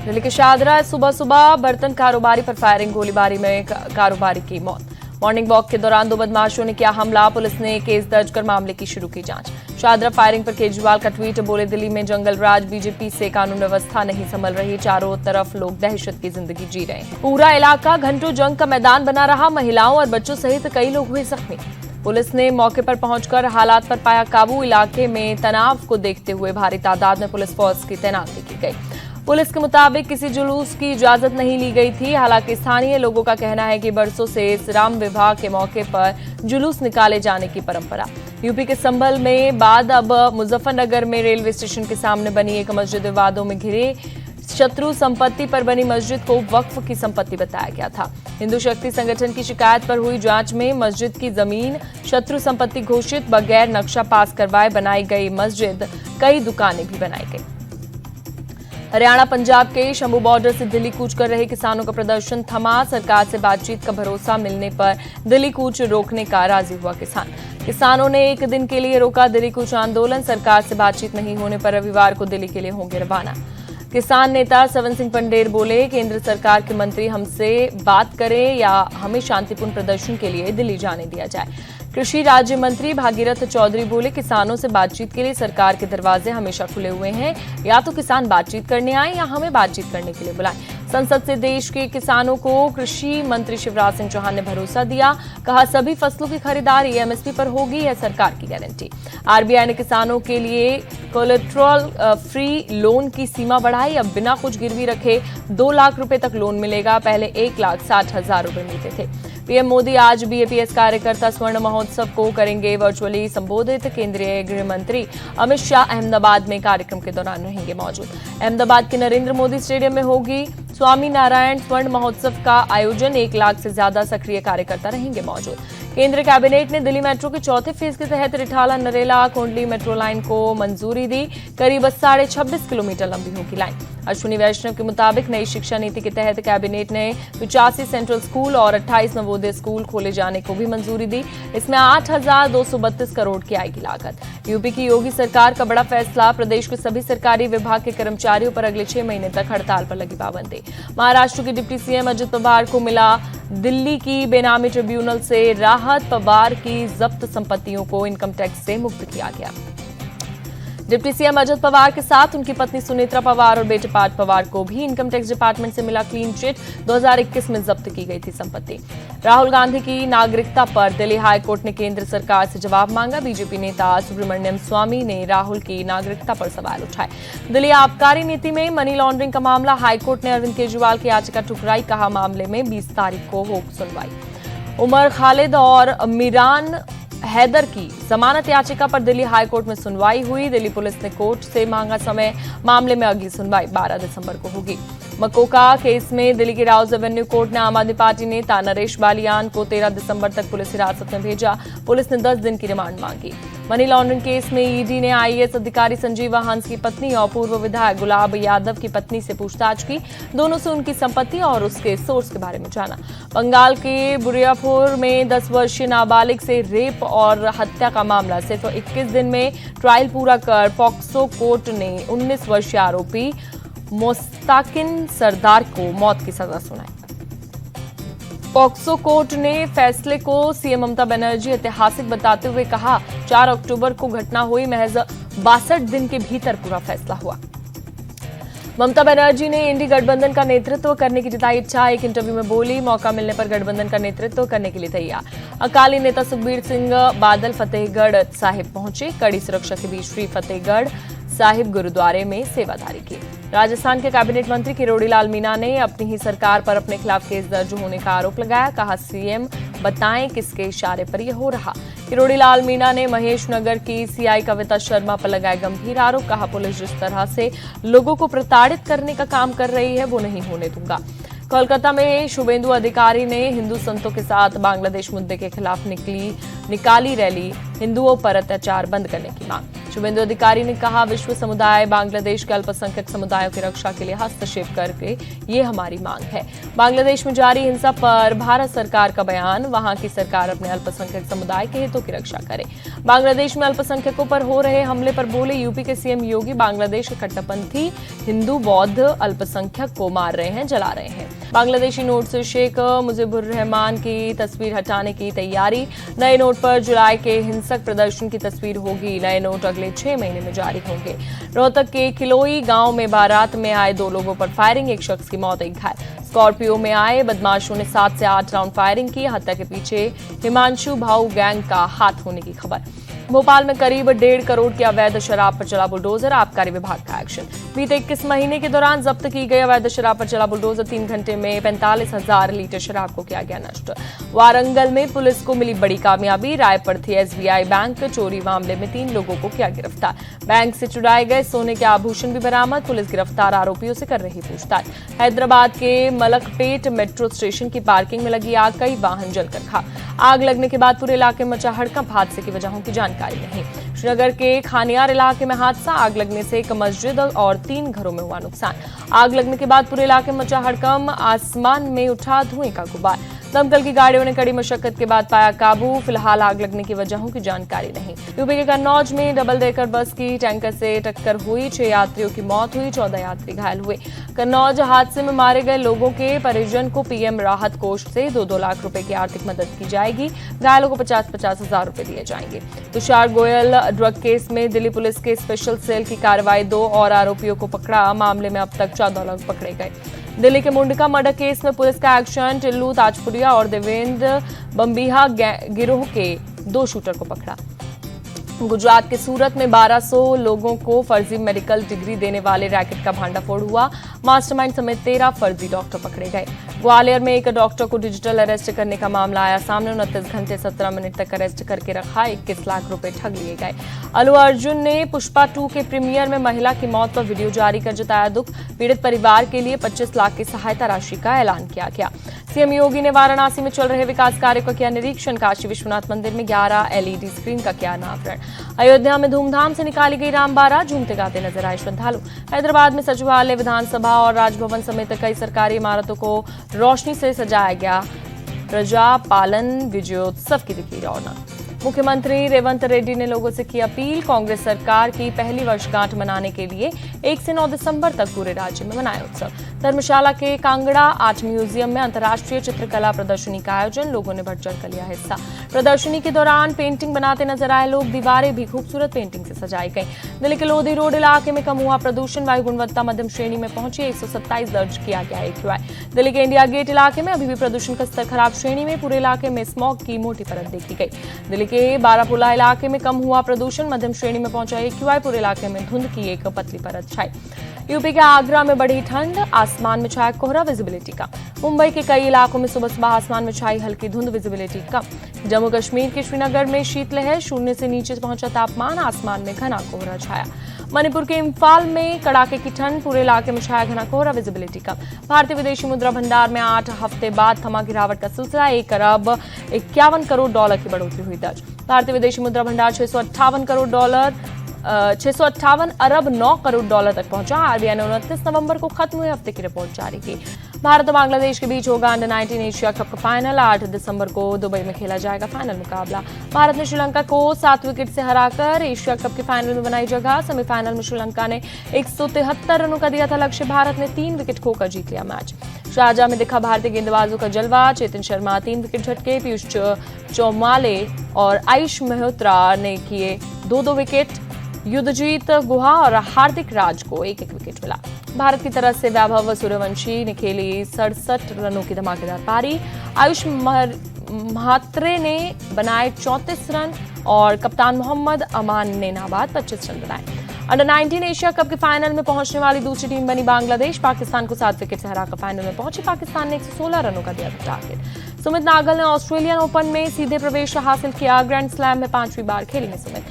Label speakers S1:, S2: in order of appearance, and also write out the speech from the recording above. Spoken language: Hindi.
S1: दिल्ली के शाहदरा सुबह सुबह बर्तन कारोबारी पर फायरिंग, गोलीबारी में कारोबारी की मौत। मॉर्निंग वॉक के दौरान दो बदमाशों ने किया हमला, पुलिस ने केस दर्ज कर मामले की शुरू की जांच। शाहदरा फायरिंग पर केजरीवाल का ट्वीट, बोले दिल्ली में जंगल राज, बीजेपी से कानून व्यवस्था नहीं संभल रही, चारों तरफ लोग दहशत की जिंदगी जी रहे हैं। पूरा इलाका घंटों जंग का मैदान बना रहा, महिलाओं और बच्चों सहित कई लोग हुए जख्मी। पुलिस ने मौके पर पहुंचकर हालात पर पाया काबू। इलाके में तनाव को देखते हुए भारी तादाद में पुलिस फोर्स की तैनाती की गई। पुलिस के मुताबिक किसी जुलूस की इजाजत नहीं ली गई थी। हालांकि स्थानीय लोगों का कहना है कि बरसों से इस राम विवाह के मौके पर जुलूस निकाले जाने की परंपरा। यूपी के संभल में बाद अब मुजफ्फरनगर में रेलवे स्टेशन के सामने बनी एक मस्जिद विवादों में घिरे। शत्रु संपत्ति पर बनी मस्जिद को वक्फ की संपत्ति बताया गया था। हिंदू शक्ति संगठन की शिकायत पर हुई जांच में मस्जिद की जमीन शत्रु संपत्ति घोषित, बगैर नक्शा पास करवाए बनाई गई मस्जिद, कई दुकानें भी बनाई गई। हरियाणा पंजाब के शंभू बॉर्डर से दिल्ली कूच कर रहे किसानों का प्रदर्शन थमा। सरकार से बातचीत का भरोसा मिलने पर दिल्ली कूच रोकने का राजी हुआ किसानों ने एक दिन के लिए रोका दिल्ली कूच आंदोलन। सरकार से बातचीत नहीं होने पर रविवार को दिल्ली के लिए होंगे रवाना। किसान नेता सवन सिंह पंडेर बोले, केंद्र सरकार के मंत्री हमसे बात करें या हमें शांतिपूर्ण प्रदर्शन के लिए दिल्ली जाने दिया जाए। कृषि राज्य मंत्री भागीरथ चौधरी बोले, किसानों से बातचीत के लिए सरकार के दरवाजे हमेशा खुले हुए हैं, या तो किसान बातचीत करने आए या हमें बातचीत करने के लिए बुलाएं। संसद से देश के किसानों को कृषि मंत्री शिवराज सिंह चौहान ने भरोसा दिया, कहा सभी फसलों की खरीदारी एमएसपी पर होगी, है सरकार की गारंटी। आरबीआई ने किसानों के लिए कोलेट्रल फ्री लोन की सीमा बढ़ाई, अब बिना कुछ गिरवी रखे 2 लाख रुपए तक लोन मिलेगा, पहले 1,60,000 रुपए मिलते थे। पीएम मोदी आज बीएपीएस कार्यकर्ता स्वर्ण महोत्सव को करेंगे वर्चुअली संबोधित। केंद्रीय गृह मंत्री अमित शाह अहमदाबाद में कार्यक्रम के दौरान रहेंगे मौजूद। अहमदाबाद के नरेंद्र मोदी स्टेडियम में होगी स्वामी नारायण स्वर्ण महोत्सव का आयोजन। 1 लाख से ज्यादा सक्रिय कार्यकर्ता रहेंगे मौजूद। केंद्र कैबिनेट ने दिल्ली मेट्रो के चौथे फेज के तहत रिठाला नरेला कोंडली मेट्रो लाइन को मंजूरी दी। करीब 26.5 किलोमीटर लंबी होगी लाइन। अश्विनी वैष्णव के मुताबिक नई शिक्षा नीति के तहत कैबिनेट ने 85 सेंट्रल स्कूल और 28 नवोदय स्कूल खोले जाने को भी मंजूरी दी। इसमें 8,232 करोड़ की आएगी लागत। यूपी की योगी सरकार का बड़ा फैसला, प्रदेश के सभी सरकारी विभाग के कर्मचारियों पर अगले 6 महीने तक हड़ताल पर लगी पाबंदी। महाराष्ट्र के डिप्टी सीएम अजित पवार को मिला दिल्ली की बेनामी ट्रिब्यूनल से राहत। पवार की जब्त संपत्तियों को इनकम टैक्स से मुक्त किया गया। डिप्टी सीएम अजित पवार के साथ उनकी पत्नी सुनेत्रा पवार और बेटे पार्थ पवार को भी इनकम टैक्स डिपार्टमेंट से मिला क्लीन चिट। 2021 में जब्त की गई थी संपत्ति। राहुल गांधी की नागरिकता पर दिल्ली हाईकोर्ट ने केंद्र सरकार से जवाब मांगा। बीजेपी नेता सुब्रमण्यम स्वामी ने राहुल की नागरिकता पर सवाल उठाए। दिल्ली आबकारी नीति में मनी लॉन्ड्रिंग का मामला, हाईकोर्ट ने अरविंद केजरीवाल की याचिका ठुकराई, कहा मामले में 20 तारीख को हो सुनवाई। उमर खालिद और मीरान हैदर की जमानत याचिका पर दिल्ली हाईकोर्ट में सुनवाई हुई। दिल्ली पुलिस ने कोर्ट से मांगा समय, मामले में अगली सुनवाई 12 दिसंबर को होगी। मकोका केस में दिल्ली की राउज एवेन्यू कोर्ट ने आम आदमी पार्टी नेता नरेश बालियान को 13 दिसंबर तक पुलिस हिरासत में भेजा। पुलिस ने 10 दिन की रिमांड मांगी। मनी लॉन्ड्रिंग केस में ईडी ने आईएएस अधिकारी संजीवा हंस की पत्नी और पूर्व विधायक गुलाब यादव की पत्नी से पूछताछ की। दोनों से उनकी संपत्ति और उसके सोर्स के बारे में जाना। बंगाल के बुरियापुर में 10 वर्षीय नाबालिग से रेप और हत्या का मामला, सिर्फ 21 दिन में ट्रायल पूरा कर पॉक्सो कोर्ट ने 19 वर्षीय आरोपी मोस्ताकिन सरदार को मौत की सजा सुनाई। पॉक्सो कोर्ट ने फैसले को सीएम ममता बनर्जी ऐतिहासिक बताते हुए कहा, 4 अक्टूबर को घटना हुई, महज 62 दिन के भीतर पूरा फैसला हुआ। ममता बनर्जी ने इंडी गठबंधन का नेतृत्व करने की जताई इच्छा। एक इंटरव्यू में बोली, मौका मिलने पर गठबंधन का नेतृत्व करने के लिए तैयार। अकाली नेता सुखबीर सिंह बादल फतेहगढ़ साहिब पहुंचे। कड़ी सुरक्षा के बीच श्री फतेहगढ़ साहिब गुरुद्वारे में सेवादारी की। राजस्थान के कैबिनेट मंत्री किरोड़ी लाल मीणा ने अपनी ही सरकार पर अपने खिलाफ केस दर्ज होने का आरोप लगाया। कहा, सीएम बताएं किसके इशारे पर यह हो रहा। किरोड़ी लाल मीणा ने महेश नगर की सीआई कविता शर्मा पर लगाए गंभीर आरोप। कहा, पुलिस जिस तरह से लोगों को प्रताड़ित करने का काम कर रही है वो नहीं होने दूंगा। कोलकाता में शुभेंदु अधिकारी ने हिंदू संतों के साथ बांग्लादेश मुद्दे के खिलाफ निकाली रैली, हिंदुओं पर अत्याचार बंद करने की मांग। शुभेंदु अधिकारी ने कहा, विश्व समुदाय बांग्लादेश के अल्पसंख्यक समुदायों की रक्षा के लिए हस्तक्षेप करके ये हमारी मांग है। बांग्लादेश में जारी हिंसा पर भारत सरकार का बयान, वहां की सरकार अपने अल्पसंख्यक समुदाय के हितों की रक्षा करे। बांग्लादेश में अल्पसंख्यकों पर हो रहे हमले पर बोले यूपी के सीएम योगी, बांग्लादेश के कट्टरपंथी हिंदू बौद्ध अल्पसंख्यक को मार रहे हैं, जला रहे हैं। बांग्लादेशी नोट से शेख मुजीबुर रहमान की तस्वीर हटाने की तैयारी, नए नोट पर जुलाई के हिंसक प्रदर्शन की तस्वीर होगी। नए नोट अगले 6 महीने में जारी होंगे। रोहतक के खिलोई गांव में बारात में आए 2 लोगों पर फायरिंग, 1 शख्स की मौत, 1 घायल। स्कॉर्पियो में आए बदमाशों ने 7 से 8 राउंड फायरिंग की। हत्या के पीछे हिमांशु भाऊ गैंग का हाथ होने की खबर। भोपाल में करीब 1.5 करोड़ की अवैध शराब पर चला बुलडोजर, आबकारी विभाग का एक्शन। बीते 21 महीने के दौरान जब्त की गई अवैध शराब पर चला बुलडोजर, 3 घंटे में 45,000 लीटर शराब को किया गया नष्ट। वारंगल में पुलिस को मिली बड़ी कामयाबी, रायपुर थी एसबीआई बैंक चोरी मामले में 3 लोगों को किया गिरफ्तार। बैंक से चुराए गए सोने के आभूषण भी बरामद, पुलिस गिरफ्तार आरोपियों से कर रही पूछताछ। हैदराबाद के मलकपेट मेट्रो स्टेशन की पार्किंग में लगी आग, कई वाहन जलकर खाक। आग लगने के बाद पूरे इलाके में मचा हड़कंप, हादसे की वजहों की जानकारी नहीं। श्रीनगर के खानियार इलाके में हादसा, आग लगने से एक मस्जिद और 3 घरों में हुआ नुकसान। आग लगने के बाद पूरे इलाके में मचा हड़कंप, आसमान में उठा धुएं का गुबार। दमकल की गाड़ियों ने कड़ी मशक्कत के बाद पाया काबू, फिलहाल आग लगने की वजहों की जानकारी नहीं। यूपी के कन्नौज में डबल डेकर बस की टैंकर से टक्कर हुई, 6 यात्रियों की मौत हुई, 14 यात्री घायल हुए। कन्नौज हादसे में मारे गए लोगों के परिजन को पीएम राहत कोष से 2-2 लाख रुपए की आर्थिक मदद की जाएगी। घायलों को 50-50 हजार रुपए दिए जाएंगे। तुषार गोयल ड्रग केस में दिल्ली पुलिस के स्पेशल सेल की कार्रवाई, 2 और आरोपियों को पकड़ा। मामले में अब तक 14 लोग पकड़े गए। दिल्ली के मुंडका मर्डर केस में पुलिस का एक्शन, टिल्लू ताजपुरिया और देवेंद्र बम्बिहा गिरोह के 2 शूटर को पकड़ा। गुजरात के सूरत में 1200 लोगों को फर्जी मेडिकल डिग्री देने वाले रैकेट का भांडाफोड़ हुआ। मास्टरमाइंड समेत 13 फर्जी डॉक्टर पकड़े गए। ग्वालियर में एक डॉक्टर को डिजिटल अरेस्ट करने का मामला आया सामने, 29 घंटे 17 मिनट तक अरेस्ट करके रखा, 21 लाख रुपए ठग लिए गए। अल्लू अर्जुन ने पुष्पा 2 के प्रीमियर में महिला की मौत पर वीडियो जारी कर जताया दुख, पीड़ित परिवार के लिए 25 लाख की सहायता राशि का ऐलान किया गया। सीएम योगी ने वाराणसी में चल रहे विकास कार्य का किया निरीक्षण, काशी विश्वनाथ मंदिर में 11 एलईडी स्क्रीन का किया अनावरण। अयोध्या में धूमधाम से निकाली गई राम बारात, झूमते गाते नजर आए श्रद्धालु। हैदराबाद में सचिवालय, विधानसभा और राजभवन समेत कई सरकारी इमारतों को रोशनी से सजाया गया। प्रजा पालन विजयोत्सव की दिखी रौनक। मुख्यमंत्री रेवंत रेड्डी ने लोगों से की अपील, कांग्रेस सरकार की पहली वर्षगांठ मनाने के लिए 1 से 9 दिसंबर तक पूरे राज्य में मनाए उत्सव। धर्मशाला के कांगड़ा आर्ट म्यूजियम में अंतर्राष्ट्रीय चित्रकला प्रदर्शनी का आयोजन, लोगों ने बढ़ चढ़कर लिया हिस्सा। प्रदर्शनी के दौरान पेंटिंग बनाते नजर आए लोग, दीवारें भी खूबसूरत पेंटिंग से सजाई गई। दिल्ली के लोधी रोड इलाके में कम हुआ प्रदूषण, वायु गुणवत्ता मध्यम श्रेणी में पहुंची, 127 दर्ज किया गया AQI। दिल्ली के इंडिया गेट इलाके में अभी भी प्रदूषण का स्तर खराब श्रेणी में, पूरे इलाके में स्मॉग की मोटी परत देखी गई। दिल्ली के बारापुला इलाके में कम हुआ प्रदूषण, मध्यम श्रेणी में पहुंचा AQI, पूरे इलाके में धुंध की एक पतली परत छाई। यूपी के आगरा में बढ़ी ठंड, आसमान में छाया कोहरा, विजिबिलिटी कम। मुंबई के कई इलाकों में सुबह सुबह आसमान में छाई हल्की धुंध, विजिबिलिटी कम। जम्मू कश्मीर के श्रीनगर में शीतलहर, 0 से नीचे पहुंचा तापमान, आसमान में घना कोहरा छाया। मणिपुर के इम्फाल में कड़ाके की ठंड, पूरे इलाके में छाया घना कोहरा, विजिबिलिटी कम। भारतीय विदेशी मुद्रा भंडार में 8 हफ्ते बाद थमा गिरावट का सिलसिला, 1 अरब 51 करोड़ डॉलर की बढ़ोतरी हुई दर्ज। भारतीय विदेशी मुद्रा भंडार 658 अरब 9 करोड़ डॉलर तक पहुंचा। आरबीआई ने 29 नवंबर को खत्म हुए हफ्ते की रिपोर्ट जारी की। भारत और बांग्लादेश के बीच होगा अंडर-19 एशिया कप का फाइनल, 8 दिसंबर को दुबई में खेला जाएगा फाइनल मुकाबला। भारत ने श्रीलंका को 7 विकेट से हराकर एशिया कप के फाइनल में बनाई जगह। सेमीफाइनल में श्रीलंका ने 173 रनों का दिया था लक्ष्य, भारत ने 3 विकेट खोकर जीत लिया मैच। शारजाह में दिखा भारतीय गेंदबाजों का जलवा, चेतन शर्मा 3 विकेट झटके, पीयूष चौमाले और आयुष मेहत्रा ने किए 2-2 विकेट। युद्धजीत गुहा और हार्दिक राज को 1-1 विकेट मिला। भारत की तरफ से वैभव सूर्यवंशी ने खेली 67 रनों की धमाकेदार पारी। आयुष म्हात्रे ने बनाए 34 रन और कप्तान मोहम्मद अमान ने नाबाद 25 रन बनाए। अंडर-19 एशिया कप के फाइनल में पहुंचने वाली दूसरी टीम बनी बांग्लादेश। पाकिस्तान को 7 विकेट से हराकर फाइनल में पहुंची। पाकिस्तान ने 116 रनों का दिया था टारगेट। सुमित नागल ने ऑस्ट्रेलियन ओपन में सीधे प्रवेश हासिल किया। ग्रैंड स्लैम में 5वीं बार खेलेंगे सुमित।